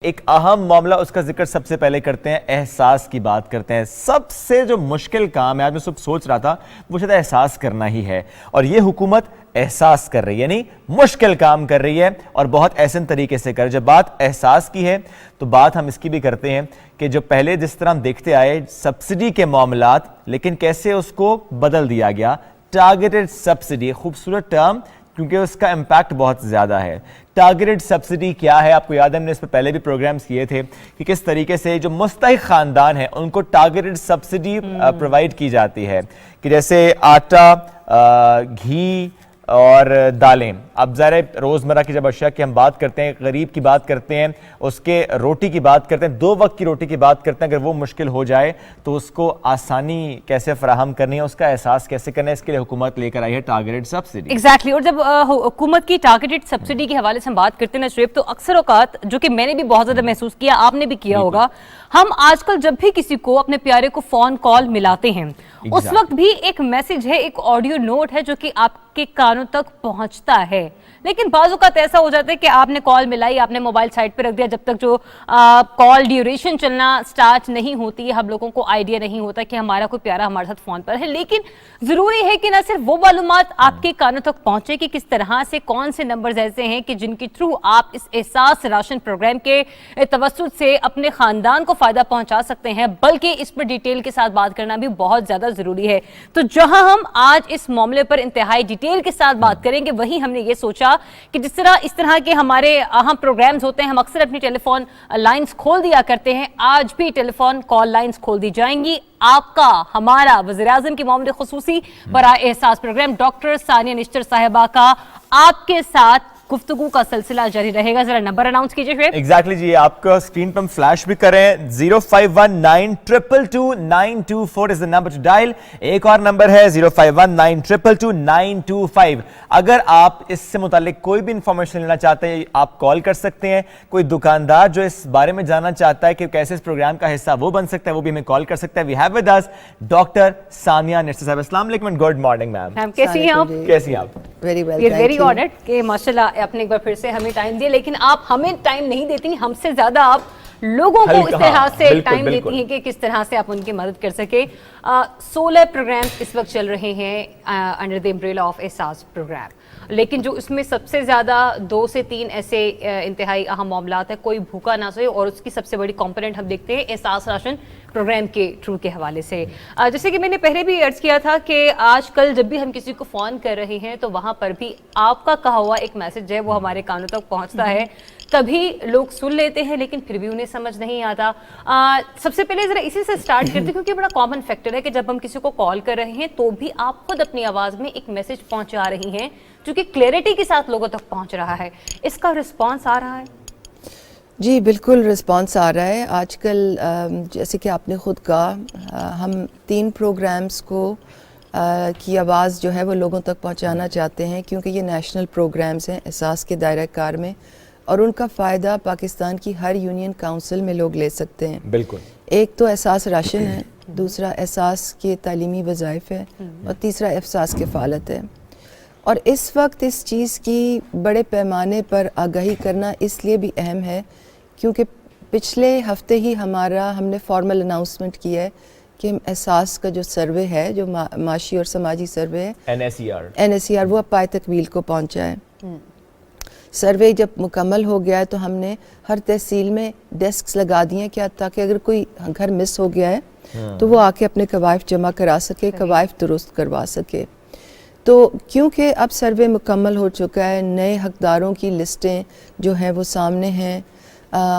ایک اہم معاملہ اس کا ذکر سب سے پہلے کرتے ہیں، احساس کی بات کرتے ہیں۔ سب سے جو مشکل کام ہے، آج میں صبح سوچ رہا تھا، وہ شاید احساس کرنا ہی ہے، اور یہ حکومت احساس کر رہی ہے، یعنی مشکل کام کر رہی ہے اور بہت احسن طریقے سے کر۔ جب بات احساس کی ہے تو بات ہم اس کی بھی کرتے ہیں کہ جو پہلے جس طرح ہم دیکھتے آئے سبسڈی کے معاملات، لیکن کیسے اس کو بدل دیا گیا۔ ٹارگیٹڈ سبسڈی، خوبصورت ٹرم کیونکہ اس کا امپیکٹ بہت زیادہ ہے۔ ٹارگیٹڈ سبسڈی کیا ہے؟ آپ کو یاد ہے ہم نے اس پہ پہلے بھی پروگرامز کیے تھے کہ کس طریقے سے جو مستحق خاندان ہیں ان کو ٹارگیٹڈ سبسڈی پرووائڈ کی جاتی ہے، کہ جیسے آٹا، گھی اور دالیں۔ اب ظاہر ہے روزمرہ کی جب اشیاء کی ہم بات کرتے ہیں، غریب کی بات کرتے ہیں، اس کے روٹی کی بات کرتے ہیں، 2 وقت کی روٹی کی بات کرتے ہیں، اگر وہ مشکل ہو جائے تو اس کو آسانی کیسے فراہم کرنی ہے، اس کا احساس کیسے کرنا ہے، اس کے لیے حکومت لے کر آئی ہے ٹارگیٹڈ سبسڈی۔ ایگزیکٹلی، اور جب حکومت کی ٹارگیٹڈ سبسڈی کے حوالے سے ہم بات کرتے ہیں نا شعیب، تو اکثر اوقات جو کہ میں نے بھی بہت زیادہ محسوس کیا، آپ نے بھی کیا ہوگا، ہم آج کل جب بھی کسی کو اپنے پیارے کو فون کال ملاتے ہیں اس وقت بھی ایک میسج ہے، ایک آڈیو نوٹ ہے جو کہ آپ کے کانوں تک پہنچتا ہے، لیکن بعض اوقات ایسا ہو جاتا ہے کہ آپ نے کال ملائی، آپ نے موبائل سائٹ پہ رکھ دیا، جب تک جو کال ڈیوریشن چلنا سٹارٹ نہیں ہوتی ہے ہم لوگوں کو آئیڈیا نہیں ہوتا کہ ہمارا کوئی پیارا ہمارے ساتھ فون پر ہے۔ لیکن ضروری ہے کہ نہ صرف وہ معلومات آپ کے کانوں تک پہنچے کہ کس طرح سے کون سے نمبرز ایسے ہیں کہ جن کے تھرو آپ اس احساس راشن پروگرام کے توسط سے اپنے خاندان کو فائدہ پہنچا سکتے ہیں، بلکہ اس پر ڈیٹیل کے ساتھ بات کرنا بھی بہت زیادہ ضروری ہے۔ تو جہاں ہم آج اس معاملے پر انتہائی ڈیٹیل کے ساتھ بات کریں گے، وہیں ہم نے یہ سوچا کہ جس طرح کے ہمارے اہم پروگرامز ہوتے ہیں، ہم اکثر اپنی ٹیلی فون لائنز کھول دیا کرتے ہیں، آج بھی ٹیلی فون کال لائنز کھول دی جائیں گی۔ آپ کا، ہمارا، وزیراعظم کی معاملے خصوصی برائے احساس پروگرام ڈاکٹر ثانیہ نشتر صاحبہ کا آپ کے ساتھ گفتگو کا سلسلہ جاری رہے گا۔ ذرا نمبر اناؤنس کیجئے شعیب۔ ایگزیکٹلی جی، آپ کا اسکرین پر ہم فلیش بھی کریں، 0519222924 از the number to dial۔ ایک اور نمبر ہے 0519222925۔ اگر آپ اس سے متعلق کوئی بھی انفارمیشن لینا چاہتے ہیں آپ کال کر سکتے ہیں۔ کوئی دکاندار جو اس بارے میں جاننا چاہتا ہے کہ کیسے اس پروگرام کا حصہ وہ بن سکتا ہے، وہ بھی ہمیں کال کر سکتا ہے۔ We have with us doctor Sania Nishtar صاحب۔ السلام علیکم اینڈ گڈ مارننگ میم۔ کیسی ہیں آپ؟ کیسی ہیں آپ؟ ویری ویل، ویری آنرڈ کہ ماشاءاللہ آپ نے ایک بار پھر سے ہمیں ٹائم دیا، لیکن آپ ہمیں ٹائم نہیں دیتی، ہم سے زیادہ آپ لوگوں کو اس طرح سے ٹائم دیتی ہیں کہ کس طرح سے آپ ان کی مدد کر سکے۔ 16 پروگرامز اس وقت چل رہے ہیں انڈر دی امبریلا آف احساس پروگرام، لیکن جو اس میں سب سے زیادہ 2 سے 3 ایسے انتہائی اہم معاملات ہیں، کوئی بھوکا نہ سوئے، اور اس کی سب سے بڑی کمپوننٹ ہم دیکھتے ہیں احساس راشن پروگرام کے تھرو کے حوالے سے۔ جیسے کہ میں نے پہلے بھی عرض کیا تھا کہ آج کل جب بھی ہم کسی کو فون کر رہے ہیں تو وہاں پر بھی آپ کا کہا ہوا ایک میسج ہے وہ ہمارے کانوں تک پہنچتا ہے، کبھی لوگ سن لیتے ہیں لیکن پھر بھی انہیں سمجھ نہیں آتا۔ سب سے پہلے ذرا اسی سے سٹارٹ کرتے ہیں، کیونکہ بڑا کامن فیکٹر ہے کہ جب ہم کسی کو کال کر رہے ہیں تو بھی آپ خود اپنی آواز میں ایک میسج پہنچا رہی ہیں جو کہ کلیئرٹی کے ساتھ لوگوں تک پہنچ رہا ہے، اس کا رسپانس آ رہا ہے؟ جی بالکل رسپانس آ رہا ہے۔ آج کل جیسے کہ آپ نے خود کہا، ہم 3 پروگرامز کو کی آواز جو ہے وہ لوگوں تک پہنچانا چاہتے ہیں، کیونکہ یہ نیشنل پروگرامز ہیں احساس کے دائرہ کار میں، اور ان کا فائدہ پاکستان کی ہر یونین کاؤنسل میں لوگ لے سکتے ہیں۔ بالکل، ایک تو احساس راشن ہے، دوسرا احساس کے تعلیمی وظائف ہے، اور تیسرا احساس کفالت ہے۔ اور اس وقت اس چیز کی بڑے پیمانے پر آگاہی کرنا اس لیے بھی اہم ہے کیونکہ پچھلے ہفتے ہی ہم نے فارمل اناؤنسمنٹ کیا ہے کہ ہم احساس کا جو سروے ہے، جو معاشی اور سماجی سروے ہے، NSER، وہ اب پائے تکمیل کو پہنچا ہے۔ سروے جب مکمل ہو گیا ہے تو ہم نے ہر تحصیل میں ڈیسکس لگا دیے ہیں، کیا تاکہ اگر کوئی گھر مس ہو گیا ہے تو وہ آ کے اپنے قوائف جمع کرا سکے، قوائف درست کروا سکے۔ تو کیونکہ اب سروے مکمل ہو چکا ہے، نئے حقداروں کی لسٹیں جو ہیں وہ سامنے ہیں،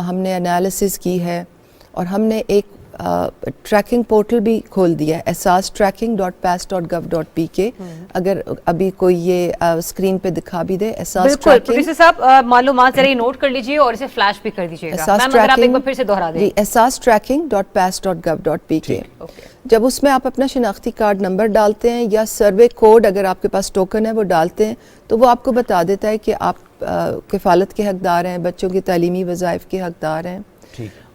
ہم نے انالیسس کی ہے، اور ہم نے ایک ٹریکنگ پورٹل بھی کھول دیا ہے، ehsastracking.pas.gov.pk۔ اگر ابھی کوئی یہ اسکرین پہ دکھا بھی دے، احساس بالکل پروڈیوسر صاحب معلومات ذرا نوٹ کر لیجئے اور اسے فلیش بھی کر دیجئے گا۔ میم اگر آپ ایک بار پھر سے دہرا دیں۔ ehsastracking.pas.gov.pk۔ جب اس میں آپ اپنا شناختی کارڈ نمبر ڈالتے ہیں یا سروے کوڈ اگر آپ کے پاس ٹوکن ہے وہ ڈالتے ہیں تو وہ آپ کو بتا دیتا ہے کہ آپ کفالت کے حقدار ہیں، بچوں کی تعلیمی وظائف کے حقدار ہیں،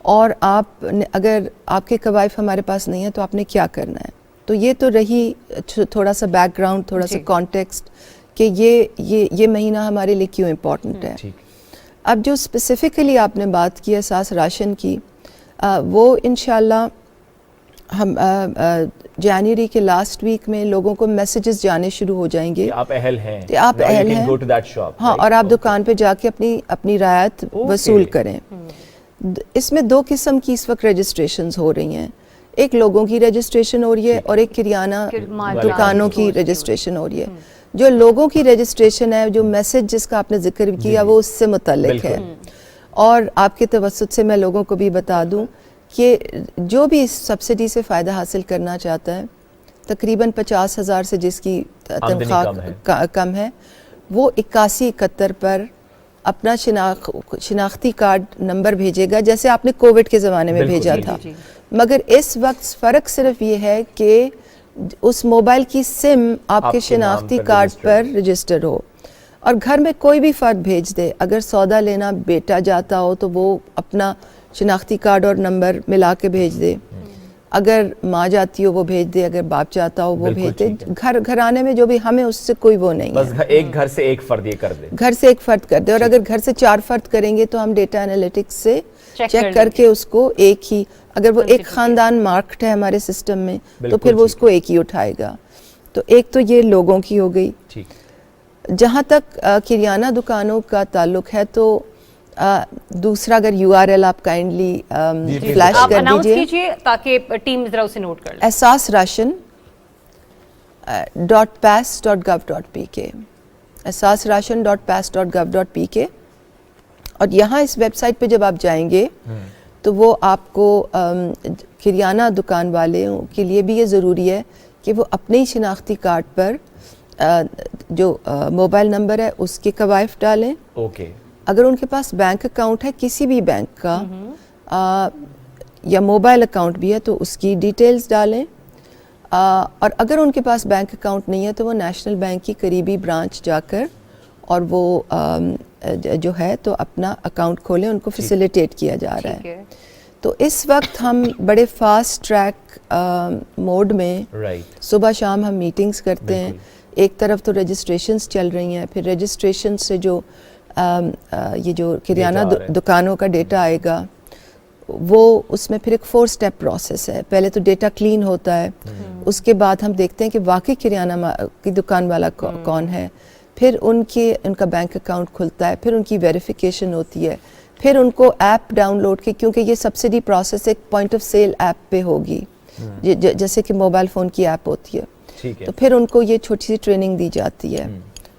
اور آپ اگر آپ کے قوائف ہمارے پاس نہیں ہیں تو آپ نے کیا کرنا ہے۔ تو یہ تو رہی تھوڑا سا بیک گراؤنڈ، تھوڑا سا کانٹیکسٹ کہ یہ مہینہ ہمارے لیے کیوں امپورٹنٹ ہے۔ اب جو اسپیسیفکلی آپ نے بات کی احساس راشن کی، وہ انشاءاللہ ہم جنوری کے لاسٹ ویک میں لوگوں کو میسیجز جانے شروع ہو جائیں گے، آپ اہل ہیں، آپ اہل ہیں، ہاں، اور آپ دکان پہ جا کے اپنی رعایت وصول کریں۔ اس میں 2 قسم کی اس وقت رجسٹریشنز ہو رہی ہیں، ایک لوگوں کی رجسٹریشن ہو رہی ہے اور ایک کریانہ دکانوں کی رجسٹریشن ہو رہی ہے۔ جو لوگوں کی رجسٹریشن ہے، جو میسج جس کا آپ نے ذکر کیا، وہ اس سے متعلق ہے، اور آپ کے توسط سے میں لوگوں کو بھی بتا دوں کہ جو بھی اس سبسڈی سے فائدہ حاصل کرنا چاہتا ہے، تقریباً 50,000 سے جس کی تنخواہ کم ہے، وہ 8171 پر اپنا شناختی کارڈ نمبر بھیجے گا، جیسے آپ نے کووڈ کے زمانے میں بھیجا تھا۔ مگر اس وقت فرق صرف یہ ہے کہ اس موبائل کی سم آپ کے شناختی کارڈ پر رجسٹر ہو، اور گھر میں کوئی بھی فرد بھیج دے، اگر سودا لینا بیٹا جاتا ہو تو وہ اپنا شناختی کارڈ اور نمبر ملا کے بھیج دے، اگر ماں جاتی ہو وہ بھیج دے، اگر باپ جاتا ہو وہ بھیج دے، گھرانے میں جو بھی، ہمیں اس سے کوئی وہ نہیں ہے، بس ایک گھر سے ایک فرد یہ کر دے، گھر سے ایک فرد کر دے، اور اگر گھر سے 4 فرد کریں گے تو ہم ڈیٹا انالیٹکس سے چیک کر کے اس کو ایک ہی، اگر وہ ایک خاندان مارکڈ ہے ہمارے سسٹم میں تو پھر وہ اس کو ایک ہی اٹھائے گا۔ تو ایک تو یہ لوگوں کی ہو گئی۔ جہاں تک کریانہ دکانوں کا تعلق ہے تو دوسرا اگر URL آپ کائنڈلی فلیش کر دیجئے تاکہ ٹیم ذرا اسے نوٹ کر لیں۔ احساس راشن .pas.gov.pk، احساس راشن .pas.gov.pk، اور یہاں اس ویب سائٹ پہ جب آپ جائیں گے تو وہ آپ کو کریانہ دکان والوں کے لیے بھی یہ ضروری ہے کہ وہ اپنے ہی شناختی کارڈ پر جو موبائل نمبر ہے اس کے کوائف ڈالیں۔ اگر ان کے پاس بینک اکاؤنٹ ہے کسی بھی بینک کا یا موبائل اکاؤنٹ بھی ہے تو اس کی ڈیٹیلز ڈالیں، اور اگر ان کے پاس بینک اکاؤنٹ نہیں ہے تو وہ نیشنل بینک کی قریبی برانچ جا کر اور وہ جو ہے تو اپنا اکاؤنٹ کھولیں، ان کو فیسیلیٹیٹ کیا جا رہا ہے۔ تو اس وقت ہم بڑے فاسٹ ٹریک موڈ میں صبح شام ہم میٹنگز کرتے ہیں، ایک طرف تو رجسٹریشنز چل رہی ہیں، پھر رجسٹریشن سے جو یہ جو کریانہ دکانوں کا ڈیٹا آئے گا وہ اس میں پھر ایک 4 اسٹیپ پروسیس ہے، پہلے تو ڈیٹا کلین ہوتا ہے، اس کے بعد ہم دیکھتے ہیں کہ واقعی کریانہ کی دکان والا کون ہے، پھر ان کا بینک اکاؤنٹ کھلتا ہے، پھر ان کی ویریفیکیشن ہوتی ہے، پھر ان کو ایپ ڈاؤن لوڈ کی، کیونکہ یہ سبسڈی پروسیس ایک پوائنٹ آف سیل ایپ پہ ہوگی جیسے کہ موبائل فون کی ایپ ہوتی ہے، تو پھر ان کو یہ چھوٹی سی ٹریننگ دی جاتی ہے۔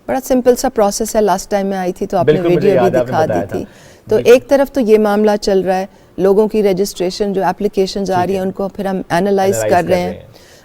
بڑا سمپل سا پروسیس ہے، لاسٹ ٹائم میں آئی تھی تو آپ نے ویڈیو بھی دکھا دی تھی۔ تو ایک طرف تو یہ معاملہ چل رہا ہے، لوگوں کی رجسٹریشن جو اپلیکیشنز آ رہی ہیں ان کو پھر ہم اینالائز کر رہے ہیں،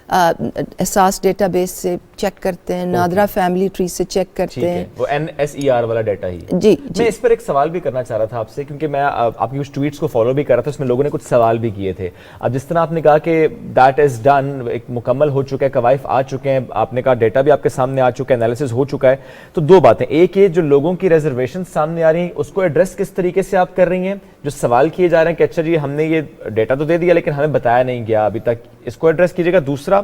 احساس ڈیٹا بیس سے چیک کرتے ہیں، نادرا فیملی ٹری سے چیک کرتے ہیں، وہ NSER والا ڈیٹا ہی۔ جی میں اس پر ایک سوال بھی کرنا چاہ رہا تھا آپ سے، کیونکہ میں آپ کی کچھ ٹویٹس کو فالو بھی کر رہا تھا، اس میں لوگوں نے کچھ سوال بھی کیے تھے۔ اب جس طرح آپ نے کہا کہ دیٹ از ڈن، ایک مکمل ہو چکا ہے، کوائف آ چکے ہیں، آپ نے کہا ڈیٹا بھی آپ کے سامنے آ چکا ہے، انالیسس ہو چکا ہے، تو 2 باتیں، ایک یہ جو لوگوں کی ریزرویشن سامنے آ رہی ہیں اس کو ایڈریس کس طریقے سے آپ کر رہی ہیں، جو سوال کیے جا رہے ہیں کہ اچھا جی ہم نے یہ ڈیٹا تو دے دیا لیکن ہمیں بتایا نہیں گیا ابھی تک، اس کو ایڈریس کیجیے گا۔ دوسرا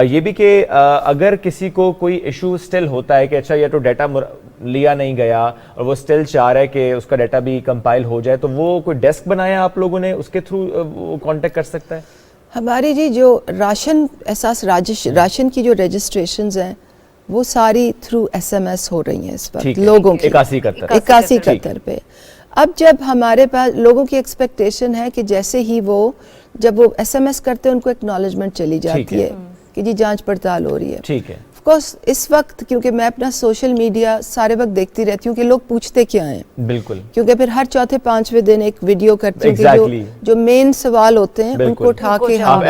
یہ بھی کہ اگر کسی کو کوئی ایشو سٹل ہوتا ہے کہ اچھا یہ تو ڈیٹا لیا نہیں گیا اور وہ سٹل چاہ رہا ہے کہ اس کا ڈیٹا بھی کمپائل ہو جائے، تو وہ کوئی ڈیسک بنایا آپ لوگوں نے، اس کے تھرو کانٹیکٹ کر سکتا ہے؟ ہماری جی جو احساس راشن کی جو رجسٹریشنز ہیں وہ ساری تھرو SMS ہو رہی ہیں اس وقت لوگوں کی 8171 پہ۔ اب جب ہمارے پاس لوگوں کی ایکسپیکٹیشن ہے کہ جیسے ہی جب وہ SMS کرتے ہیں ان کو ایکنالجمنٹ چلی جاتی ہے کہ جی جانچ پڑتال ہو رہی ہے۔ ٹھیک ہے، آف کورس اس وقت کیونکہ میں اپنا سوشل میڈیا سارے وقت دیکھتی رہتی ہوں کہ لوگ پوچھتے کیا ہیں، بالکل، کیونکہ پھر ہر چوتھے 5ویں دن ایک ویڈیو کرتی ہوں کہ جو مین سوال ہوتے ہیں ان کو اٹھا کے ہم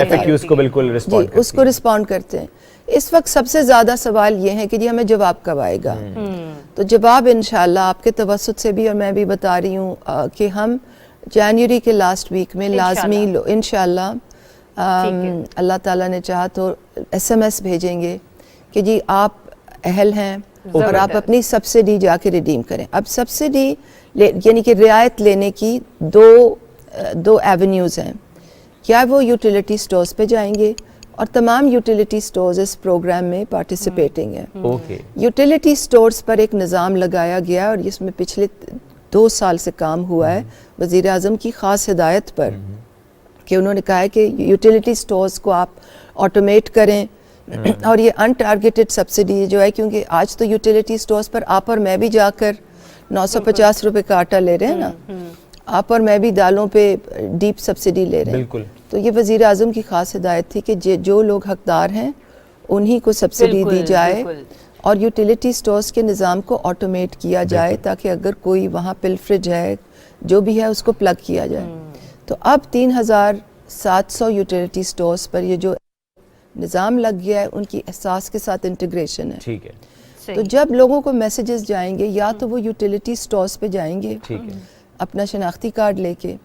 اس کو رسپونڈ کرتے ہیں۔ اس وقت سب سے زیادہ سوال یہ ہے کہ جی ہمیں جواب کب آئے گا، تو جواب انشاءاللہ آپ کے توسط سے بھی، اور میں بھی بتا رہی ہوں کہ ہم جنوری کے لاسٹ ویک میں لازمی انشاءاللہ اللہ تعالیٰ نے چاہا تو SMS بھیجیں گے کہ جی آپ اہل ہیں اور آپ اپنی سبسڈی جا کے ریڈیم کریں۔ اب سبسڈی یعنی کہ رعایت لینے کی دو ایونیوز ہیں، کیا وہ یوٹیلیٹی سٹورز پہ جائیں گے، اور تمام یوٹیلیٹی سٹورز اس پروگرام میں پارٹیسپیٹنگ ہیں۔ یوٹیلیٹی سٹورز پر ایک نظام لگایا گیا اور اس میں پچھلے 2 سال سے کام ہوا ہے وزیر اعظم کی خاص ہدایت پر کہ انہوں نے کہا ہے کہ یوٹیلیٹی سٹورز کو آپ آٹومیٹ کریں اور یہ ان ٹارگیٹڈ سبسڈی جو ہے، کیونکہ آج تو یوٹیلیٹی سٹورز پر آپ اور میں بھی جا کر 950 روپے کا آٹا لے رہے ہیں نا، آپ اور میں بھی دالوں پہ ڈیپ سبسڈی لے رہے ہیں. بالکل. تو یہ وزیر اعظم کی خاص ہدایت تھی کہ جو لوگ حقدار ہیں انہی کو سبسڈی دی جائے اور یوٹیلیٹی سٹورز کے نظام کو آٹومیٹ کیا جائے تاکہ اگر کوئی وہاں پلفریج ہے جو بھی ہے اس کو پلگ کیا جائے. تو اب 3700 یوٹیلیٹی سٹورز پر یہ جو نظام لگ گیا ہے ان کی احساس کے ساتھ انٹیگریشن ہے. ٹھیک ہے. تو جب لوگوں کو میسیجز جائیں گے یا تو وہ یوٹیلیٹی سٹورز پہ جائیں گے اپنا شناختی کارڈ لے کے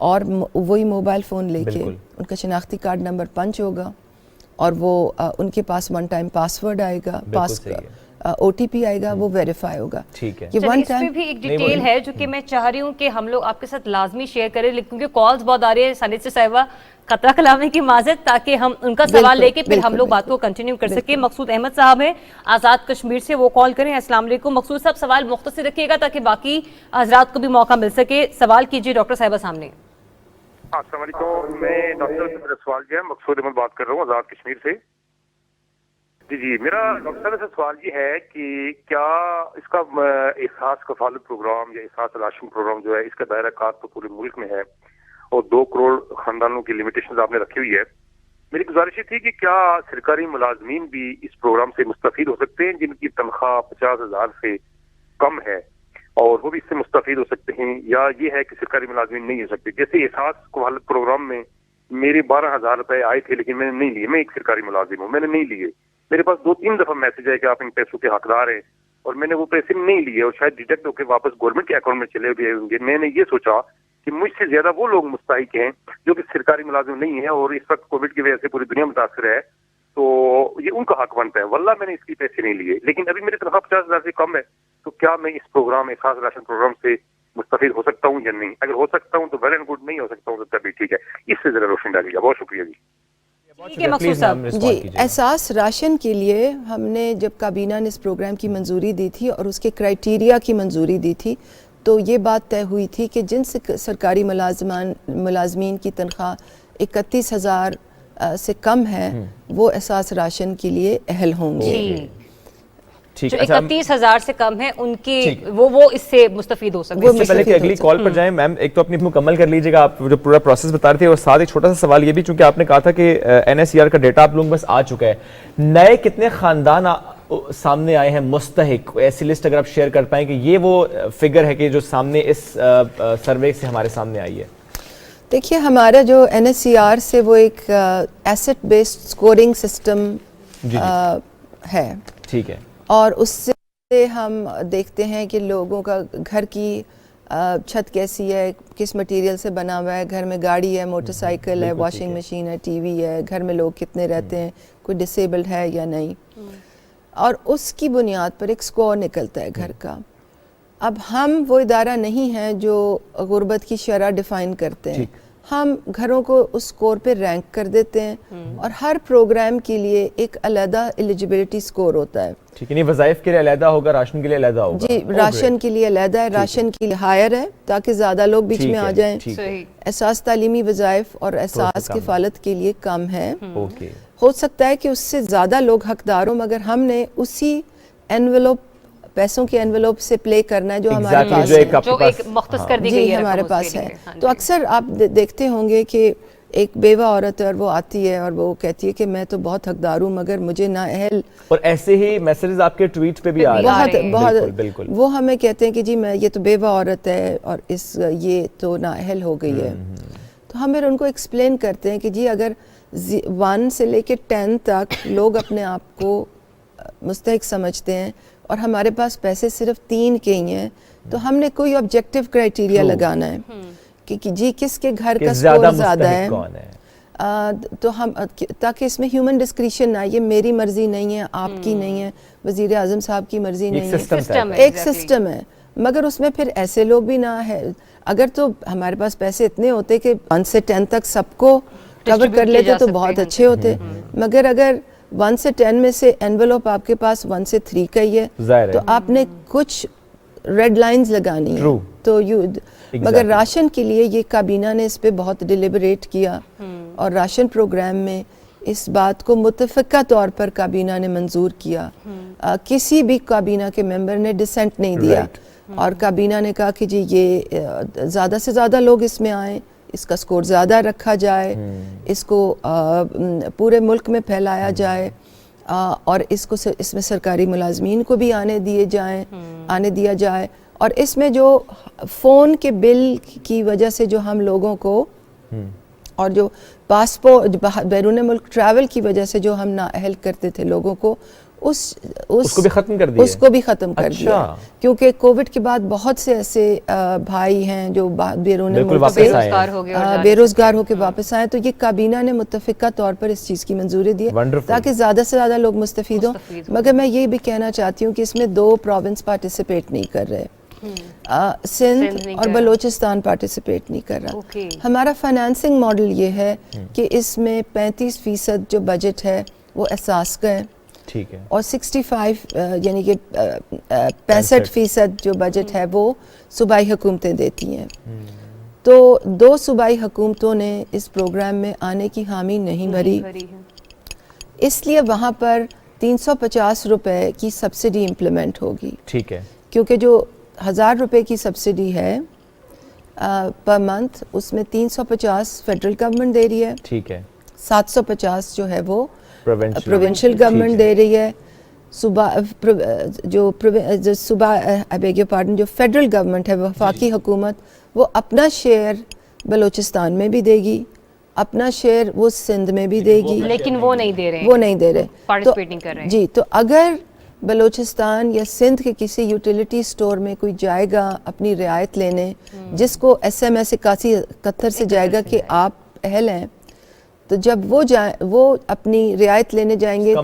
اور وہی موبائل فون لے کے، ان کا شناختی کارڈ نمبر پنچ ہوگا اور وہ ان کے پاس ون ٹائم پاسورڈ آئے گا، او ٹی پی آئے گا، وہ ویریفائی ہوگا. ٹھیک ہے. اس پہ بھی ایک ڈیٹیل ہے جو کہ میں چاہ رہی ہوں کہ ہم لوگ آپ کے ساتھ لازمی شیئر کریں، کیونکہ کالز بہت آ رہی ہے سانیسر صاحبہ، خطرہ کلامی کی معذرت، تاکہ ہم ان کا سوال لے کے پھر ہم لوگ بات کو کنٹینیو کر سکیں. مقصود احمد صاحب ہیں آزاد کشمیر سے، وہ کال کریں. السلام علیکم مقصود صاحب، سوال مختصر رکھیے گا تاکہ باقی حضرات کو بھی موقع مل سکے. سوال کیجیے ڈاکٹر صاحبہ سامنے. السلام علیکم، میں ڈاکٹر میرا سوال جو ہے مقصود احمد بات کر رہا ہوں آزاد کشمیر سے. جی میرا ڈاکٹر صاحب سے سوال یہ ہے کہ کیا اس کا احساس کفالت پروگرام یا احساس راشن پروگرام جو ہے اس کا دائرہ کار تو پورے ملک میں ہے اور 2 کروڑ خاندانوں کی لمیٹیشنز آپ نے رکھی ہوئی ہے. میری گزارش یہ تھی کہ کیا سرکاری ملازمین بھی اس پروگرام سے مستفید ہو سکتے ہیں جن کی تنخواہ 50,000 سے کم ہے اور وہ بھی اس سے مستفید ہو سکتے ہیں، یا یہ ہے کہ سرکاری ملازمین نہیں ہو سکتے؟ جیسے احساس کفالت پروگرام میں میرے 12,000 روپے آئے تھے لیکن میں نے نہیں لیے، میں ایک سرکاری ملازم ہوں، میں نے نہیں لیے. میرے پاس 2-3 دفعہ میسج ہے کہ آپ ان پیسوں کے حقدار ہیں اور میں نے وہ پیسے نہیں لیے اور شاید ڈیڈکٹ ہو کے واپس گورنمنٹ کے اکاؤنٹ میں چلے گئے ہوں گے. میں نے یہ سوچا کہ مجھ سے زیادہ وہ لوگ مستحق ہیں جو کہ سرکاری ملازم نہیں ہیں اور اس وقت کووڈ کی وجہ سے پوری دنیا متاثر ہے، تو یہ ان کا حق بنتا ہے. واللہ میں نے اس کے پیسے نہیں لیے لیکن ابھی میری تنخواہ 50,000 سے کم ہے، تو کیا میں اس پروگرام احساس راشن پروگرام سے مستفید ہو سکتا ہوں یا نہیں؟ اگر ہو سکتا ہوں تو ویل اینڈ گڈ، نہیں ہو سکتا ہوں تو تب بھی ٹھیک ہے. اس سے ذرا روشنی ڈالیے گا. بہت شکریہ جی. جی احساس راشن کے لیے ہم نے جب کابینہ نے اس پروگرام کی منظوری دی تھی اور اس کے کرائٹیریا کی منظوری دی تھی تو یہ بات طے ہوئی تھی کہ جن سرکاری ملازمین کی تنخواہ 31,000 سے کم ہے وہ احساس راشن کے لیے اہل ہوں گے. جو 31,000 سے کم ہے ان کی وہ اس سے مستفید ہو سکتے ہیں. اس سے پہلے کہ اگلی کال پر جائیں میم، ایک تو اپنی مکمل کر لیجیے گا آپ جو پورا پروسیس بتا رہے تھے، اور ساتھ ایک چھوٹا سا سوال یہ بھی، چونکہ آپ نے کہا تھا کہ NSER کا ڈیٹا آپ لوگوں بس آ چکا ہے، نئے کتنے خاندان سامنے آئے ہیں مستحق؟ ایسی لسٹ اگر آپ شیئر کر پائیں کہ یہ وہ فگر ہے کہ جو سامنے اس سروے سے ہمارے سامنے آئی ہے. دیکھیے ہمارا جو NSER سے وہ ایک ایسٹ بیسڈ سکورنگ سسٹم ہے، ٹھیک ہے، اور اس سے ہم دیکھتے ہیں کہ لوگوں کا گھر کی چھت کیسی ہے، کس مٹیریل سے بنا ہوا ہے، گھر میں گاڑی ہے، موٹر سائیکل ہے، واشنگ مشین ہے، ٹی وی ہے، گھر میں لوگ کتنے رہتے ہیں، کوئی ڈسیبلڈ ہے یا نہیں، اور اس کی بنیاد پر ایک سکور نکلتا ہے گھر کا. اب ہم وہ ادارہ نہیں ہیں جو غربت کی شرح ڈیفائن کرتے ہیں، ہم گھروں کو اس سکور پہ رینک کر دیتے ہیں اور ہر پروگرام کے لیے ایک علیحدہ ایلیجیبلٹی سکور ہوتا ہے. ٹھیک ہے، نہیں وظائف کے لیے علیحدہ ہوگا، راشن کے لیے علیحدہ ہوگا. جی راشن کے لیے علیحدہ ہے، راشن کے لیے ہائر ہے تاکہ زیادہ لوگ بیچ میں آ جائیں. احساس تعلیمی وظائف اور احساس کفالت کے لیے کم ہے. ہو سکتا ہے کہ اس سے زیادہ لوگ حقدار ہوں، مگر ہم نے اسی انویلوپ پیسوں کے انویلوپ سے پلے کرنا ہے جو ہمارے پاس ہے، جو ایک مختص کر دی گئی ہے ہمارے پاس ہے. تو اکثر آپ دیکھتے ہوں گے کہ ایک بیوہ عورت ہے اور وہ آتی ہے اور وہ کہتی ہے کہ میں تو بہت حقدار ہوں مگر مجھے نااہل، اور ایسے ہی میسیجز آپ کے ٹویٹ پہ بھی آ رہے ہیں بہت. وہ ہمیں کہتے ہیں کہ جی میں یہ تو بیوہ عورت ہے اور یہ تو نااہل ہو گئی ہے. تو ہم پھر ان کو ایکسپلین کرتے ہیں کہ جی اگر 1 سے لے کے 10 تک لوگ اپنے آپ کو مستحق سمجھتے ہیں اور ہمارے پاس پیسے صرف 3 کے ہی ہیں، تو ہم نے کوئی آبجیکٹیو کرائٹیریا لگانا ہے کہ جی کس کے گھر کا سکور زیادہ ہے، تو ہم تاکہ اس میں ہیومن ڈسکریشن نہ، یہ میری مرضی نہیں ہے، آپ کی نہیں ہے، وزیر اعظم صاحب کی مرضی نہیں ہے، ایک سسٹم ہے. مگر اس میں پھر ایسے لوگ بھی نہ ہے. اگر تو ہمارے پاس پیسے اتنے ہوتے کہ 1 سے 10 تک سب کو کور کر لیتے تو بہت اچھے ہوتے، مگر اگر 1 سے 10 میں سے انویلوپ آپ کے پاس 1 سے 3 کا ہی ہے تو آپ نے کچھ ریڈ لائنز لگانی ہے. تو مگر راشن کے لیے یہ کابینہ نے اس پہ بہت ڈیلیبریٹ کیا اور راشن پروگرام میں اس بات کو متفقہ طور پر کابینہ نے منظور کیا. کسی بھی کابینہ کے ممبر نے ڈسینٹ نہیں دیا اور کابینہ نے کہا کہ جی یہ زیادہ سے زیادہ لوگ اس میں آئیں, اس کا سکور زیادہ رکھا جائے, اس کو پورے ملک میں پھیلایا جائے اور اس میں سرکاری ملازمین کو بھی آنے دیا جائے. اور اس میں جو فون کے بل کی وجہ سے جو ہم لوگوں کو اور جو پاسپورٹ بیرون ملک ٹریول کی وجہ سے جو ہم نااہل کرتے تھے لوگوں کو اس کو بھی ختم کر دیا. اس کو بھی ختم کر دیا کیونکہ کووڈ کے بعد بہت سے ایسے بھائی ہیں جو بیرون ملک سے بے روزگار ہو کے واپس آئے, تو یہ کابینہ نے متفقہ طور پر اس چیز کی منظوری دی تاکہ زیادہ سے زیادہ لوگ مستفید ہوں. مگر میں یہ بھی کہنا چاہتی ہوں کہ اس میں 2 پروونس پارٹیسپیٹ نہیں کر رہے, سندھ اور بلوچستان پارٹیسپیٹ نہیں کر رہا. ہمارا فائنانسنگ ماڈل یہ ہے کہ اس میں 35% جو بجٹ ہے وہ احساس کا ہے, ٹھیک ہے, اور 65 یعنی کہ 65% جو بجٹ ہے وہ صوبائی حکومتیں دیتی ہیں. تو 2 صوبائی حکومتوں نے اس پروگرام میں آنے کی حامی نہیں بھری, اس لیے وہاں پر 350 روپے کی سبسڈی امپلیمنٹ ہوگی. ٹھیک ہے, کیونکہ جو 1000 روپے کی سبسڈی ہے پر منتھ, اس میں 350 فیڈرل گورنمنٹ دے رہی ہے, ٹھیک ہے, 750 جو ہے وہ پروونشل گورنمنٹ دے رہی ہے. جو فیڈرل گورنمنٹ ہے وفاقی حکومت, وہ اپنا شیئر بلوچستان میں بھی دے گی, اپنا شیئر وہ سندھ میں بھی دے گی, لیکن وہ نہیں دے رہے پارٹیسپیٹ نہیں کر رہے. جی, تو اگر بلوچستان یا سندھ کے کسی یوٹیلیٹی سٹور میں کوئی جائے گا اپنی رعایت لینے, جس کو SMS 8171 سے جائے گا کہ آپ اہل ہیں, تو جب وہ اپنی رعایت لینے جائیں گے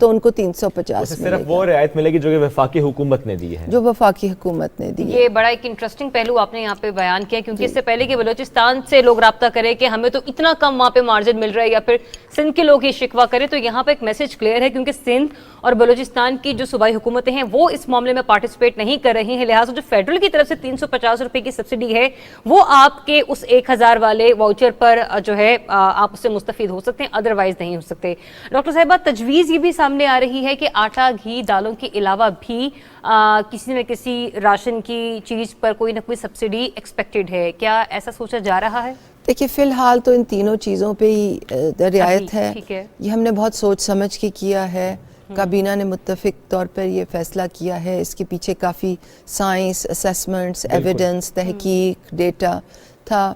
تو ان کو 350 صرف وہ رعایت ملے گی جو کہ وفاقی حکومت نے دی ہے, جو وفاقی حکومت نے دی ہے. یہ بڑا ایک انٹرسٹنگ پہلو آپ نے یہاں پہ بیان کیا, کیونکہ اس سے پہلے کہ بلوچستان سے لوگ رابطہ کریں کہ ہمیں تو اتنا کم وہاں پہ مارجن مل رہا ہے, یا پھر سندھ کے لوگ یہ شکوہ کریں, تو یہاں پہ ایک میسج کلیئر ہے, کیونکہ سندھ اور بلوچستان کی جو صوبائی حکومتیں ہیں وہ اس معاملے میں پارٹیسپیٹ نہیں کر رہی ہیں, لہٰذا جو فیڈرل کی طرف سے 350 روپے کی سبسڈی ہے وہ آپ کے اس 1000 والے واؤچر پر جو ہے آپ اس سے مستفید ہو سکتے ہیں, ادروائز نہیں ہو سکتے. ڈاکٹر صاحبہ, تجویز یہ بھی سامنے آ رہی ہے کہ آٹا, گھی, دالوں کے علاوہ بھی کسی نہ کسی راشن کی چیز پر کوئی نہ کوئی سبسڈی ایکسپیکٹڈ ہے, کیا ایسا سوچا جا رہا ہے؟ دیکھیے, فی الحال تو ان تینوں چیزوں پہ ہی رعایت ہے. یہ ہم نے بہت سوچ سمجھ کے کیا ہے, کابینہ نے متفق طور پر یہ فیصلہ کیا ہے. اس کے پیچھے کافی سائنس, اسیسمنٹس, ایویڈنس, تحقیق, ڈیٹا تھا.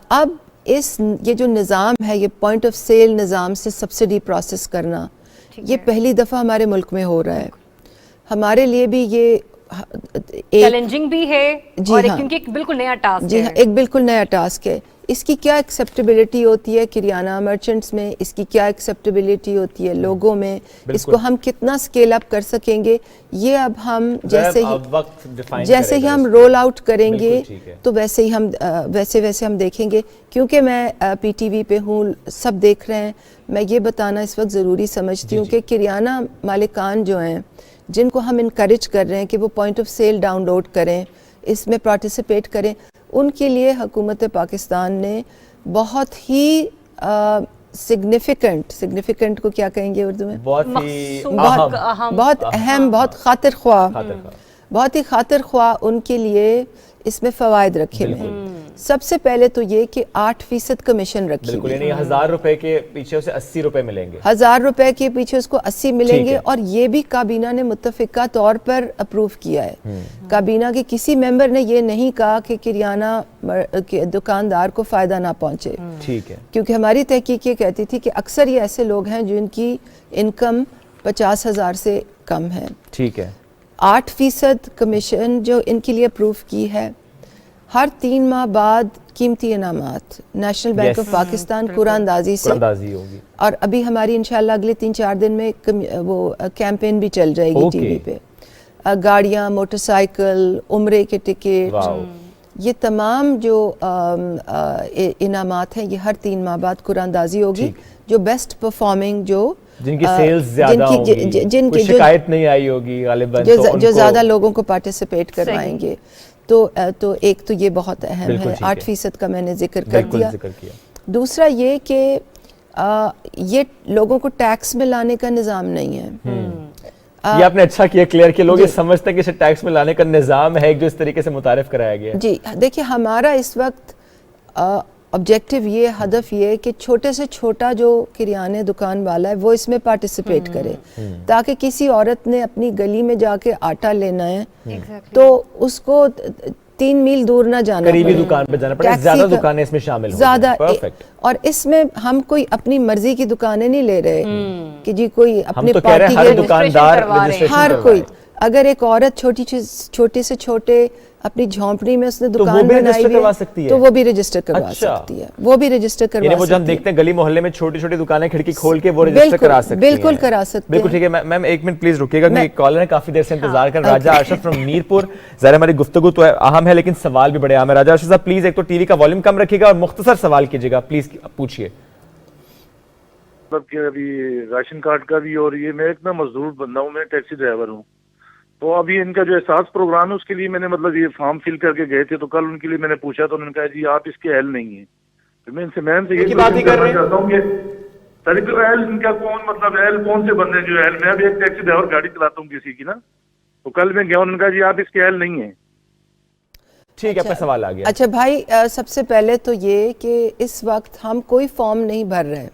اب یہ جو نظام ہے, یہ پوائنٹ آف سیل نظام سے سبسڈی پروسیس کرنا, یہ پہلی دفعہ ہمارے ملک میں ہو رہا ہے. ہمارے لیے بھی یہ چیلنجنگ بھی ہے, اور کیونکہ ایک بالکل نیا ٹاسک ہے. جی ہاں, ایک بالکل نیا ٹاسک ہے. اس کی کیا ایکسیپٹیبلٹی ہوتی ہے کریانہ مرچنٹس میں, اس کی کیا ایکسیپٹیبلٹی ہوتی ہے لوگوں میں, اس کو ہم کتنا سکیل اپ کر سکیں گے, یہ اب ہم جیسے ہی ہم رول آؤٹ کریں گے تو ویسے ہی ہم ویسے ہم دیکھیں گے. کیونکہ میں PTV پہ ہوں, سب دیکھ رہے ہیں, میں یہ بتانا اس وقت ضروری سمجھتی ہوں کہ کریانہ مالکان جو ہیں, جن کو ہم انکریج کر رہے ہیں کہ وہ point of sale download کریں, اس میں پارٹیسپیٹ کریں, ان کے لیے حکومت پاکستان نے بہت ہی سگنیفیکنٹ کو کیا کہیں گے اردو میں, بہت اہم, بہت خاطر خواہ ان کے لیے اس میں فوائد رکھے ہوئے ہیں. سب سے پہلے تو یہ کہ 8% کمیشن رکھی ہوئی, یعنی 1000 روپے کے پیچھے اسے 80 روپے ملیں گے, 1000 روپے کے پیچھے اس کو 80 ملیں گے. اور یہ بھی کابینہ نے متفقہ طور پر اپروو کیا ہے. کابینہ کے کسی ممبر نے یہ نہیں کہا کہ کریانہ دکاندار کو فائدہ نہ پہنچے, ٹھیک ہے, کیونکہ ہماری تحقیق یہ کہتی تھی کہ اکثر یہ ایسے لوگ ہیں جن کی انکم 50,000 سے کم ہے. ٹھیک ہے, 8% کمیشن جو ان کے لیے اپروو کی ہے. ہر 3 ماہ بعد قیمتی انعامات نیشنل بینک آف پاکستان قرعہ اندازی سے ہوگی, اور ابھی ہماری انشاءاللہ اگلے 3-4 دن میں وہ کیمپین بھی چل جائے گی TV پہ. گاڑیاں, موٹر سائیکل, عمرے کے ٹکٹ, یہ تمام جو انعامات ہیں یہ ہر 3 ماہ بعد قرعہ اندازی ہوگی. جو بیسٹ پرفارمنگ, جن کی سیلز زیادہ ہوگی, کوئی شکایت نہیں آئی ہوگی غالباً, جو زیادہ لوگوں کو پارٹیسپیٹ کروائیں گے, تو ایک تو یہ بہت اہم ہے، 8% کا میں نے ذکر کر دیا. دوسرا یہ کہ یہ لوگوں کو ٹیکس میں لانے کا نظام نہیں ہے. یہ آپ نے اچھا کیا کلیئر کہ لوگ یہ سمجھتے ہیں کہ اسے ٹیکس میں لانے کا نظام ہے جو اس طریقے سے متعارف کرایا گیا ہے. جی دیکھیں ہمارا اس وقت آبجیکٹیو یہ، ہدف یہ کہ چھوٹے سے چھوٹا جو کریانے دکان والا ہے وہ اس میں پارٹیسپیٹ کرے، تاکہ کسی عورت نے اپنی گلی میں جا کے آٹا لینا ہے تو اس کو 3 میل دور نہ جانا پڑے، قریبی دکان پہ جانا پڑے. زیادہ دکانیں اس میں شامل ہو زیادہ. پرفیکٹ. اور اس میں ہم کوئی اپنی مرضی کی دکانیں نہیں لے رہے کہ جی کوئی اپنے ہم تو کہہ رہے ہیں ہر دکاندار ہر کوئی. اگر ایک عورت چھوٹی سے چھوٹے اپنی جھونپڑی میں اس نے دکان بنائی ہوئی تو وہ بھی رجسٹر کروا سکتی ہے. وہ بھی رجسٹر کروا سکتی ہے. وہ جو ہم دیکھتے ہیں گلی محلے میں چھوٹی چھوٹی دکانیں کھڑکی کھول کے وہ رجسٹر کرا سکتی ہیں. بالکل کرا سکتے ہیں. بالکل ٹھیک ہے. میم ایک منٹ پلیز رکیے گا کیونکہ کالر نے کافی دیر سے انتظار کر. راجہ ارشد فرام میرپور. ظاہر ہماری گفتگو تو اہم ہے لیکن سوال بھی بڑے اہم ہے. راجہ ارشد صاحب پلیز ایک تو ٹی وی کا والیوم کم رکھیے گا اور مختصر سوال کیجیے گا پلیز پوچھیے. مطلب کہ ابھی راشن کارڈ کا بھی اور یہ میں ایک نا مزدور بندہ ہوں، میں ٹیکسی ڈرائیور ہوں. تو ابھی ان کا جو احساس پروگرام ہے اس کے لیے میں نے مطلب یہ فارم فل کر کے گئے تھے تو کل ان کے لیے میں نے پوچھا تو انہوں نے کہا جی آپ اس کے اہل نہیں ہیں. تو میں ان سے یہ کرنا چاہتا ہوں کہ طریقہ اہل ان کا کون، مطلب اہل کون سے بندے جو اہل، میں بھی ایک ٹیکسی ڈرائیور گاڑی چلاتا ہوں کسی کی نا، تو کل میں گیا انہوں نے کہا جی آپ اس کے اہل نہیں ہیں. ٹھیک ہے، آپ کا سوال آ گیا. اچھا بھائی، سب سے پہلے تو یہ کہ اس وقت ہم کوئی فارم نہیں بھر رہے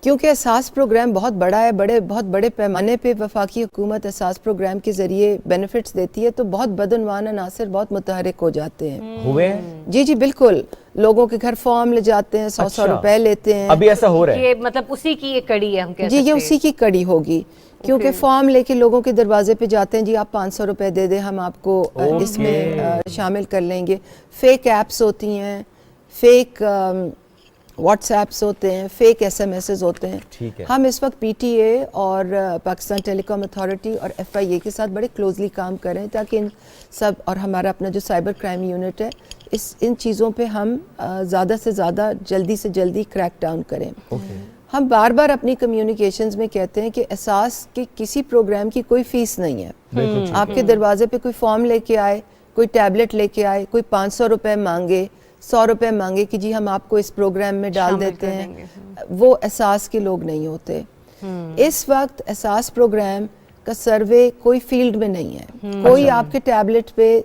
کیونکہ احساس پروگرام بہت بڑا ہے. بہت بڑے پیمانے پہ وفاقی حکومت احساس پروگرام کے ذریعے بینیفٹس دیتی ہے تو بہت بدعنوان عناصر بہت متحرک ہو جاتے ہیں. ہوئے جی بالکل. لوگوں کے گھر فارم لے جاتے ہیں، 100 روپے لیتے ہیں. ابھی ایسا ہو رہا ہے؟ یہ مطلب اسی کی ایک کڑی ہے ہم کہہ جی یہ اسی کی کڑی ہوگی کیونکہ فارم لے کے لوگوں کے دروازے پہ جاتے ہیں. جی آپ 500 روپے دے دیں، ہم آپ کو اس میں شامل کر لیں گے. فیک ایپس ہوتی ہیں، فیک واٹس ایپس ہوتے ہیں، فیک SMS ہوتے ہیں. ہم اس وقت PTA اور پاکستان ٹیلی کام اتھارٹی اور FIA کے ساتھ بڑے کلوزلی کام کر رہے ہیں تاکہ ان سب، اور ہمارا اپنا جو سائبر کرائم یونٹ ہے، ان چیزوں پہ ہم زیادہ سے زیادہ جلدی سے جلدی کریک ڈاؤن کریں. ہم بار بار اپنی کمیونیکیشنز میں کہتے ہیں کہ احساس کے کسی پروگرام کی کوئی فیس نہیں ہے. آپ کے دروازے پہ کوئی فارم لے کے آئے، کوئی ٹیبلٹ لے کے آئے، کوئی 500 روپے مانگے، 100 روپے مانگے کہ جی ہم آپ کو اس پروگرام میں ڈال دیتے ہیں، وہ احساس کے لوگ نہیں ہوتے. اس وقت احساس پروگرام کا سروے کوئی فیلڈ میں نہیں ہے. کوئی آپ کے ٹیبلٹ پہ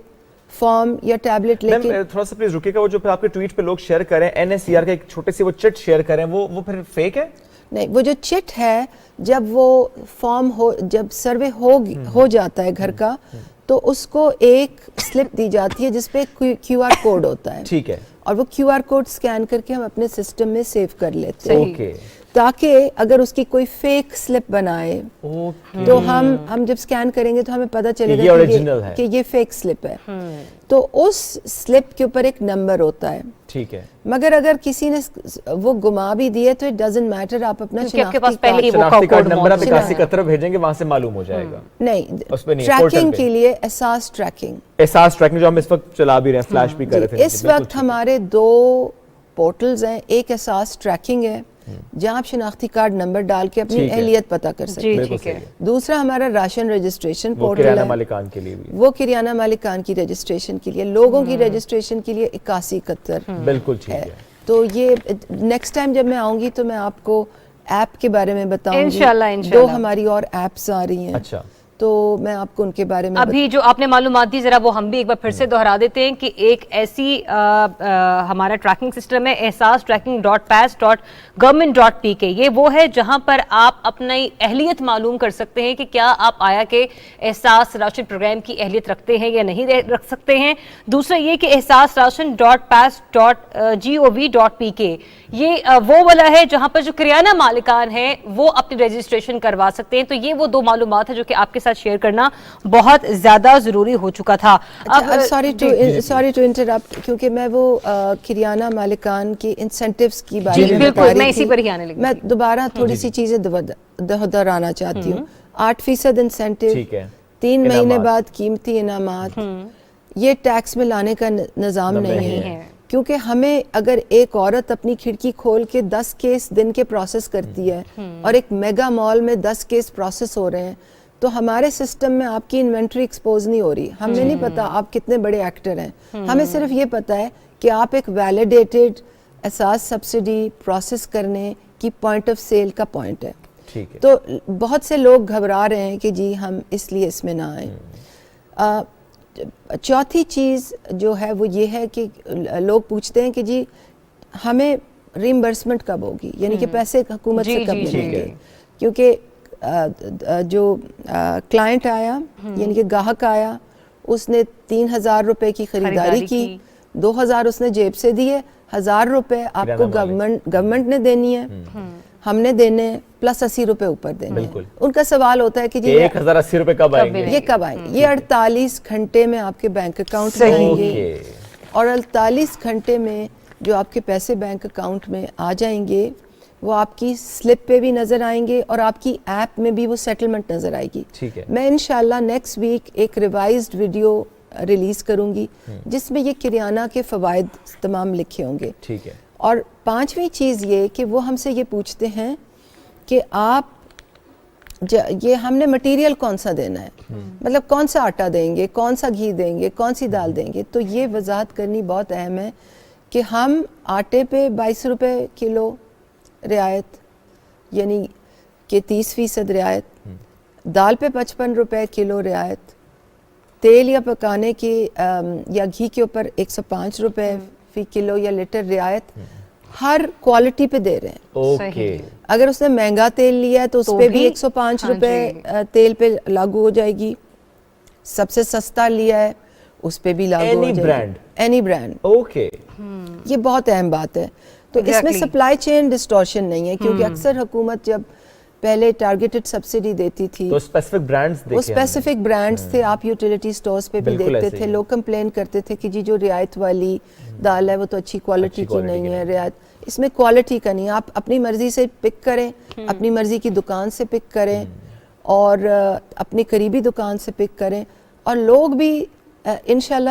فارم یا ٹیبلٹ لے کے تھوڑا سا پلیز رکیے گا. وہ جو آپ کے ٹویٹ پہ لوگ شیئر کریں NSCR کا ایک چھوٹے سی وہ چٹ شیئر کریں، وہ پھر فیک ہے؟ نہیں، وہ جو چٹ ہے جب وہ فارم جب سروے ہو جاتا ہے گھر کا تو اس کو ایک سلپ دی جاتی ہے جس پہ QR کوڈ ہوتا ہے. ٹھیک ہے. اور وہ QR کوڈ سکین کر کے ہم اپنے سسٹم میں سیو کر لیتے ہیں تاکہ اگر اس کی کوئی فیک سلپ بنائے تو ہم جب سکین کریں گے تو ہمیں پتہ چلے گا کہ یہ فیک سلپ ہے. تو اس سلپ کے اوپر ایک نمبر ہوتا ہے. ٹھیک ہے. مگر اگر کسی نے وہ گما بھی دیے تو اٹ ڈزنٹ میٹر، آپ اپنا شناختی کارڈ نمبر آپ 81 بھیجیں گے، وہاں سے معلوم ہو جائے گا. نہیں، ٹریکنگ کے لیے احساس ٹریکنگ جو ہم اس وقت چلا بھی رہے ہیں، فلیش بھی کر رہے تھے. اس وقت ہمارے 2 پورٹلز ہیں. ایک احساس ٹریکنگ ہے جہاں آپ شناختی کارڈ نمبر ڈال کے اپنی اہلیت پتہ کر سکتے ہیں. دوسرا ہمارا راشن رجسٹریشن پورٹل ہے، وہ کریانہ مالکان کی رجسٹریشن کے لیے، لوگوں کی رجسٹریشن کے لیے 8171. بالکل ٹھیک ہے. تو یہ نیکسٹ ٹائم جب میں آؤں گی تو میں آپ کو ایپ کے بارے میں بتاؤں گی. انشاءاللہ 2 ہماری اور ایپس آ رہی ہیں. اچھا. تو میں آپ کو ان کے بارے میں ابھی جو آپ نے معلومات دی ذرا وہ ہم بھی ایک بار پھر سے دہرا دیتے ہیں کہ ایک ایسی ہمارا ٹریکنگ سسٹم ہے احساس tracking.pass.government.pk. یہ وہ ہے جہاں پر آپ اپنی اہلیت معلوم کر سکتے ہیں کہ کیا آپ آیا کہ احساس راشن پروگرام کی اہلیت رکھتے ہیں یا نہیں رکھ سکتے ہیں. دوسرا یہ کہ احساس ration.pass.gov.pk یہ وہ والا ہے جہاں پر جو کریانہ مالکان ہیں وہ اپنی رجسٹریشن کروا سکتے ہیں. تو یہ وہ 2 معلومات ہیں جو کہ آپ کے ساتھ شیئر کرنا بہت زیادہ ضروری ہو چکا تھا. سوری ٹو انٹرپٹ کیونکہ میں وہ کریانہ مالکان کی انسینٹیوز کی بارے میں بتا رہی تھی. میں دوبارہ تھوڑی سی چیزیں دہرانا چاہتی ہوں. 8% انسینٹیو، 3 مہینے بعد قیمتی انعامات، یہ ٹیکس میں لانے کا نظام نہیں ہے کیونکہ ہمیں اگر ایک عورت اپنی کھڑکی کھول کے 10 کیس دن کے پروسیس کرتی ہے اور ایک میگا مال میں 10 کیس پروسیس ہو رہے ہیں تو ہمارے سسٹم میں آپ کی انوینٹری ایکسپوز نہیں ہو رہی. ہمیں نہیں پتا آپ کتنے بڑے ایکٹر ہیں, ہمیں صرف یہ پتا ہے کہ آپ ایک ویلیڈیٹڈ احساس سبسڈی پروسیس کرنے کی پوائنٹ آف سیل کا پوائنٹ ہے. تو بہت سے لوگ گھبرا رہے ہیں کہ جی ہم اس لیے اس میں نہ آئیں. چوتھی چیز جو ہے وہ یہ ہے کہ لوگ پوچھتے ہیں کہ جی ہمیں ریمبرسمنٹ کب ہوگی, یعنی کہ پیسے حکومت سے کب ملیں گے, کیونکہ جو کلائنٹ آیا یعنی کہ گاہک آیا, اس نے 3,000 روپے کی خریداری کی, 2,000 اس نے جیب سے دیے, 1,000 روپے آپ کو گورنمنٹ نے دینی ہے, ہم نے دینے پلس 80 روپے اوپر دینے. ان کا سوال ہوتا ہے کہ جی 1,080 روپے کب آئیں گے, یہ کب آئیں گے. یہ 48 گھنٹے میں آپ کے بینک اکاؤنٹ میں آئیں گے, اور 48 گھنٹے میں جو آپ کے پیسے بینک اکاؤنٹ میں آ جائیں گے وہ آپ کی سلپ پہ بھی نظر آئیں گے, اور آپ کی ایپ میں بھی وہ سیٹلمنٹ نظر آئے گی. میں انشاءاللہ نیکسٹ ویک ایک ریوائزڈ ویڈیو ریلیز کروں گی جس میں یہ کریانہ کے فوائد تمام لکھے ہوں گے. اور پانچویں چیز یہ کہ وہ ہم سے یہ پوچھتے ہیں کہ آپ یہ ہم نے مٹیریل کون سا دینا ہے, مطلب کون سا آٹا دیں گے, کون سا گھی دیں گے, کون سی دال دیں گے. تو یہ وضاحت کرنی بہت اہم ہے کہ ہم آٹے پہ 22 روپے کلو رعایت, یعنی کہ 30% رعایت, دال پہ 55 روپے کلو رعایت, تیل یا پکانے کی یا گھی کے اوپر 105 روپے فی کلو یا لیٹر رعایت ہر کوالٹی پہ دے رہے ہیں. اگر اس نے مہنگا تیل لیا ہے تو اس پہ بھی 105 روپے تیل پہ لاگو ہو جائے گی, سب سے سستا لیا ہے اس پہ بھی لاگو ہو جائے گی, اینی برانڈ. یہ بہت اہم بات ہے. تو اس میں سپلائی چین ڈسٹورشن نہیں ہے, کیونکہ اکثر حکومت جب پہلے ٹارگیٹڈ سبسڈی دیتی تھی تو اسپیسیفک برانڈز تھے, آپ یوٹیلیٹی سٹورز پہ بھی دیکھتے تھے. لوگ کمپلین کرتے تھے کہ جی جو رعایت والی دال ہے وہ تو اچھی کوالٹی کی نہیں ہے, رعایت اس میں کوالٹی کا نہیں. آپ اپنی مرضی سے پک کریں, اپنی مرضی کی دکان سے پک کریں, اور اپنی قریبی دکان سے پک کریں. اور لوگ بھی انشاءاللہ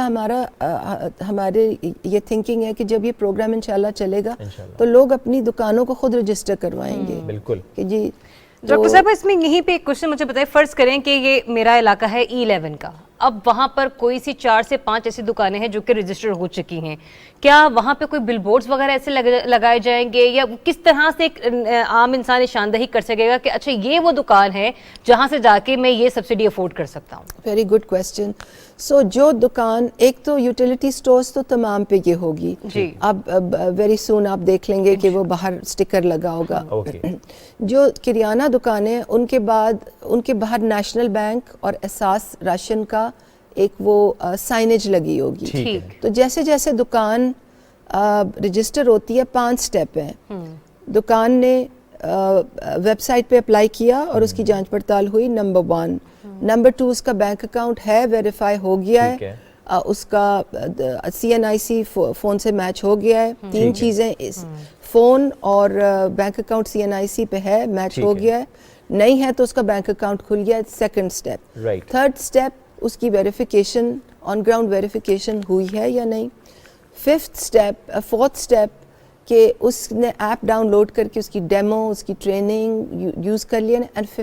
ہمارے یہ تھنکنگ ہے کہ جب یہ پروگرام انشاءاللہ چلے گا تو لوگ اپنی دکانوں کو خود رجسٹر کروائیں گے. بالکل کہ جی ڈاکٹر صاحب اس میں یہیں پہ ایک کوشچن مجھے بتائیں, فرض کریں کہ یہ میرا علاقہ ہے E11 کا, اب وہاں پر کوئی سی 4 سے 5 ایسی دکانیں ہیں جو کہ رجسٹر ہو چکی ہیں, کیا وہاں پہ کوئی بل بورڈز وغیرہ ایسے لگائے جائیں گے, یا کس طرح سے ایک عام انسان نشاندہی کر سکے گا کہ اچھا یہ وہ دکان ہے جہاں سے جا کے میں یہ سبسڈی افورڈ کر سکتا ہوں؟ Very good question. سو جو دکان, ایک تو یوٹیلیٹی سٹورز تو تمام پہ یہ ہوگی, اب ویری سون آپ دیکھ لیں گے کہ وہ باہر سٹیکر لگا ہوگا. جو کریانہ دکانیں ان کے بعد ان کے باہر نیشنل بینک اور احساس راشن کا ایک وہ سائنیج لگی ہوگی. تو جیسے جیسے دکان رجسٹر ہوتی ہے 5 سٹیپ ہیں. دکان نے ویب سائٹ پہ اپلائی کیا اور اس کی جانچ پڑتال ہوئی, نمبر 1. نمبر 2 اس کا بینک اکاؤنٹ ہے, ویریفائی ہو گیا ہے, اس کا CNIC فون سے میچ ہو گیا ہے. 3 چیزیں, فون اور بینک اکاؤنٹ CNIC پہ ہے, میچ ہو گیا ہے. نہیں ہے تو اس کا بینک اکاؤنٹ کھل گیا ہے, 2nd سٹیپ. 3rd سٹیپ اس کی ویریفیکیشن, آن گراؤنڈ ویریفیکیشن ہوئی ہے یا نہیں. 5th سٹیپ, 4th سٹیپ کہ اس نے ایپ ڈاؤن لوڈ کر کے اس کی ڈیمو, اس کی ٹریننگ یوز کر لیا, اینڈ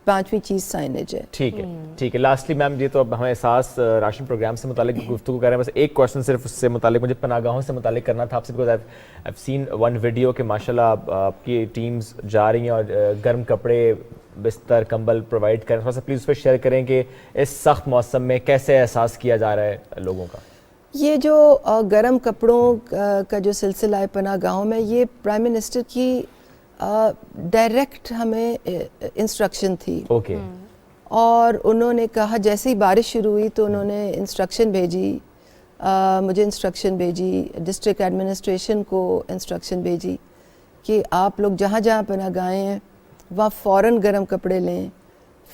5ویں چیز سائنیج ہے. ٹھیک ہے. لاسٹلی میم, یہ تو اب ہمیں احساس راشن پروگرام سے متعلق گفتگو کر رہے ہیں, بس ایک کوشچن صرف اس سے متعلق مجھے پناہ گاہوں سے متعلق کرنا تھا آپ سے, because I've seen one video کہ ماشاءاللہ آپ کی ٹیمز جا رہی ہیں اور گرم کپڑے, بستر, کمبل پرووائڈ کریں. تھوڑا سا پلیز اس پہ شیئر کریں کہ اس سخت موسم میں کیسے احساس کیا جا رہا ہے لوگوں کا. یہ جو گرم کپڑوں کا جو سلسلہ ہے پناہ گاہوں میں, یہ پرائم منسٹر کی ڈائریکٹ ہمیں انسٹرکشن تھی. اور انہوں نے کہا, جیسے ہی بارش شروع ہوئی تو انہوں نے انسٹرکشن بھیجی, مجھے انسٹرکشن بھیجی, ڈسٹرکٹ ایڈمنسٹریشن کو انسٹرکشن بھیجی کہ آپ لوگ جہاں جہاں پناہ گاہیں ہیں وہاں فوراً گرم کپڑے لیں,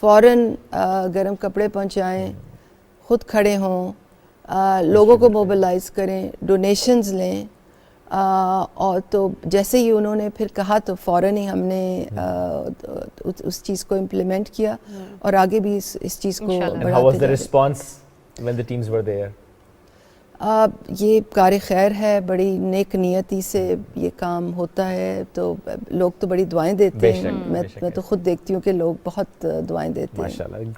فوراً گرم کپڑے پہنچائیں, خود کھڑے ہوں, لوگوں کو موبلائز کریں, ڈونیشنز لیں. اور تو جیسے ہی انہوں نے پھر کہا تو فوراً ہی ہم نے اس چیز کو امپلیمنٹ کیا, اور آگے بھی اس چیز کو And how was the response when the teams were there? یہ کار خیر ہے، بڑی نیک نیتی سے یہ کام ہوتا ہے، تو لوگ تو بڑی دعائیں دیتے ہیں، میں تو خود دیکھتی ہوں کہ لوگ بہت دعائیں دیتے ہیں۔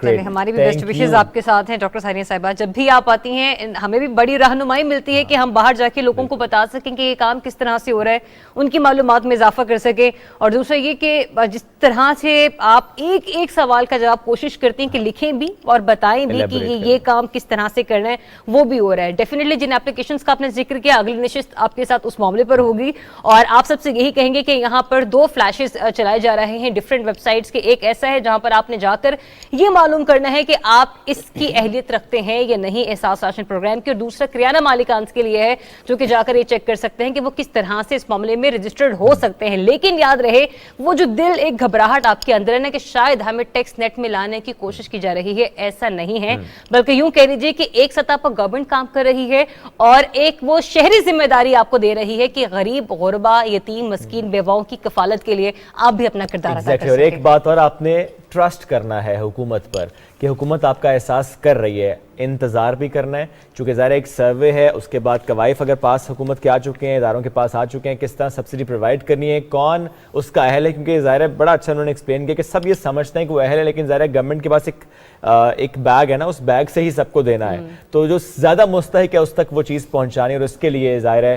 چلیں ہماری بھی بیسٹ وشز آپ کے ساتھ ہیں ڈاکٹر ثانیہ صاحبہ، جب بھی آپ آتی ہیں ہمیں بھی بڑی رہنمائی ملتی ہے کہ ہم باہر جا کے لوگوں کو بتا سکیں کہ یہ کام کس طرح سے ہو رہا ہے، ان کی معلومات میں اضافہ کر سکیں، اور دوسرا یہ کہ جس طرح سے آپ ایک ایک سوال کا جواب کوشش کرتی ہیں کہ لکھیں بھی اور بتائیں بھی کہ یہ کام کس طرح سے کرنا ہے، وہ بھی ہو رہا ہے۔ ڈیفینیٹلی جن اپلیکیشنز کا آپ نے ذکر کیا، اگلی نشست آپ کے ساتھ اس معاملے پر ہوگی، اور آپ سب سے یہی کہیں گے کہ یہاں پر 2 فلیشز چلائے جا رہے ہیں ڈیفرنٹ ویب سائٹس کے، ایک ایسا ہے جہاں پر آپ نے جا کر یہ معلوم کرنا ہے کہ آپ اس کی اہلیت رکھتے ہیں یا نہیں احساس راشن پروگرام کی، اور دوسرا کریانہ مالکانز کے لیے ہے جو کہ جا کر یہ چیک کر سکتے ہیں کہ وہ کس طرح سے اس معاملے میں رجسٹرڈ ہو سکتے ہیں۔ لیکن یاد رہے وہ جو دل ایک گھبراہٹ آپ کے اندر ہے نا کہ شاید ہمیں ٹیکس نیٹ میں لانے کی کوشش کی جا رہی ہے، ایسا نہیں ہے، بلکہ یوں کہہ لیجیے کہ ایک سطح پر گورنمنٹ کام کر رہی ہے اور ایک وہ شہری ذمہ داری آپ کو دے رہی ہے کہ غریب، غربا، یتیم، مسکین، بیواؤں کی کفالت کے لیے آپ بھی اپنا کردار ادا کر سکیں۔ اور ایک بات اور، آپ نے ٹرسٹ کرنا ہے حکومت پر کہ حکومت آپ کا احساس کر رہی ہے، انتظار بھی کرنا ہے، چونکہ ظاہر ایک سروے ہے، اس کے بعد قوائف اگر پاس حکومت کے آ چکے ہیں، اداروں کے پاس آ چکے ہیں، کس طرح سبسڈی پرووائڈ کرنی ہے، کون اس کا اہل ہے، کیونکہ ظاہر ہے بڑا اچھا انہوں نے ایکسپلین کیا کہ سب یہ سمجھتے ہیں کہ وہ اہل ہے، لیکن ظاہر ہے گورنمنٹ کے پاس ایک بیگ ہے نا، اس بیگ سے ہی سب کو دینا ہے، تو جو زیادہ مستحق ہے اس تک وہ چیز پہنچانی، اور اس کے لیے ظاہر ہے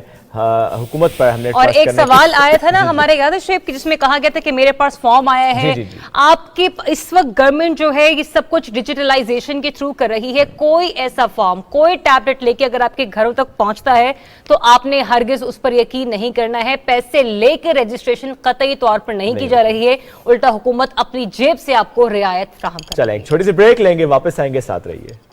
حکومت پر ہم نے اور ایک سوال آیا تھا نا ہمارے یاد ہے شعیب، جس میں کہا گیا تھا کہ میرے پاس فارم آیا ہے، آپ کے اس وقت گورنمنٹ جو ہے یہ سب کچھ ڈیجیٹلائزیشن کے تھرو کر رہی ہے، کوئی ایسا فارم، کوئی ٹیبلٹ لے کے اگر آپ کے گھروں تک پہنچتا ہے تو آپ نے ہرگز اس پر یقین نہیں کرنا ہے، پیسے لے کے رجسٹریشن قطعی طور پر نہیں کی جا رہی ہے، الٹا حکومت اپنی جیب سے آپ کو رعایت فراہم کر رہی ہے۔ چلیں ایک چھوٹی سی بریک لیں گے، واپس آئیں گے، ساتھ رہیے۔